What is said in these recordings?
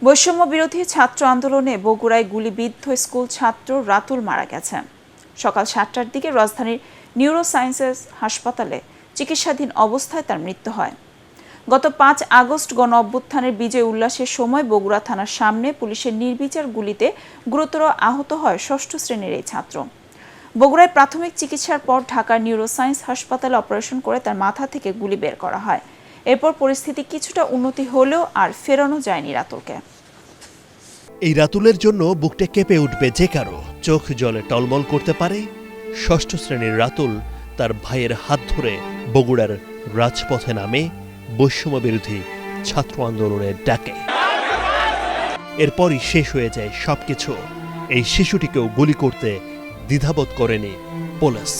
বৈষম্য বিরোধী ছাত্র আন্দোলনে বগুড়ায় গুলিবিদ্ধ স্কুল ছাত্র রাতুল মারা গেছে। সকাল 7টার দিকে রাজধানীর নিউরোসায়েন্সেস হাসপাতালে চিকিৎসাধীন অবস্থায় তার মৃত্যু হয়। গত 5 আগস্ট গণ-অভ্যুত্থানের বিজয় উল্লাসের সময় বগুড়া থানার সামনে পুলিশের নির্বিচার গুলিতে গুরুতর আহত হয় 6ষ্ঠ শ্রেণীর এই ছাত্র। বগুড়ায় প্রাথমিক চিকিৎসার পর ঢাকার নিউরোসায়েন্স হাসপাতালে অপারেশন করে তার মাথা থেকে গুলি বের করা হয়। এরপর পরিস্থিতি কিছুটা উন্নতি হলেও আর ফেরানো যায়নি রাতুলকে। এই রাতুলের জন্য বুকটা কেঁপে উঠবে যে কারো, চোখ জলে টলমল করতে পারে 6ষ্ঠ শ্রেণীর রাতুল তার ভাইয়ের হাত ধরে বগুড়ার রাজপথে নামে বৈষম্য বিরোধী ছাত্র আন্দোলনের ডাকে। এরপরই শেষ হয়ে যায় সবকিছু। এই শিশুটিকেও গুলি করতে দ্বিধাবোধ করেনি পুলিশ।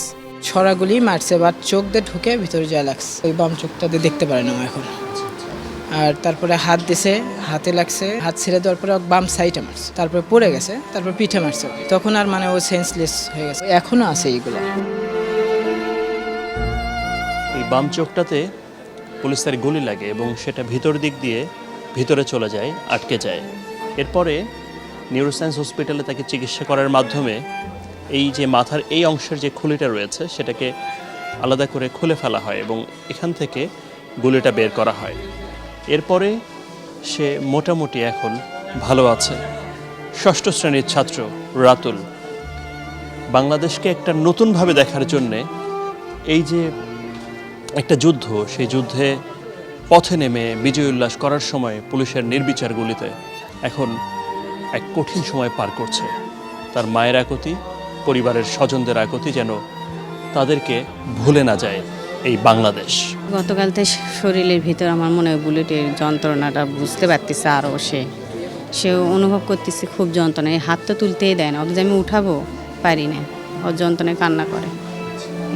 ছড়াগুলি মারছে, বা চোখ দিয়ে ঢুকে ভিতরে যা লাগছে, ওই বাম চোখটা দিয়ে দেখতে পারে না এখন। আর তারপরে হাত দিছে, হাতে লাগছে, হাত ছেড়ে দেওয়ার পরে বাম সাইডে মারছে, তারপরে পড়ে গেছে, তারপর পিঠে মারছে। তখন আর ও সেন্সলেস হয়ে গেছে। এখনো আছে এইগুলো। এই বাম চোখটাতে পুলিশের গুলি লাগে এবং সেটা ভিতর দিক দিয়ে ভিতরে চলে যায়, আটকে যায়। এরপরে নিউরোসায়েন্স হসপিটালে তাকে চিকিৎসা করার মাধ্যমে এই যে মাথার এই অংশের যে খুলিটা রয়েছে সেটাকে আলাদা করে খুলে ফেলা হয় এবং এখান থেকে গুলিটা বের করা হয়। এরপরে সে মোটামুটি এখন ভালো আছে। 6ষ্ঠ শ্রেণীর ছাত্র রাতুল বাংলাদেশকে একটা নতুনভাবে দেখার জন্যে এই যে একটা যুদ্ধ, সেই যুদ্ধে পথে নেমে বিজয় উল্লাস করার সময় পুলিশের নির্বিচার গুলিতে এখন এক কঠিন সময় পার করছে। তার মায়ের আকুতি, পরিবারের স্বজনদের আকুতি যেন তাদেরকে ভুলে না যায় এই বাংলাদেশ। গতকাল থেকে শরীরের ভিতর আমার মনে হয় বুলেটের যন্ত্রণাটা বুঝতে পারতেছে, আরও সে অনুভব করতেছে খুব যন্ত্রণা। হাত তো তুলতেই দেয় না, ওকে যে আমি উঠাবো পারি না, ওর যন্ত্রণায় কান্না করে,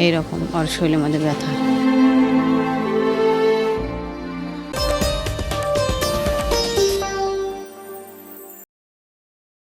এইরকম ওর শরীরের মধ্যে ব্যথা।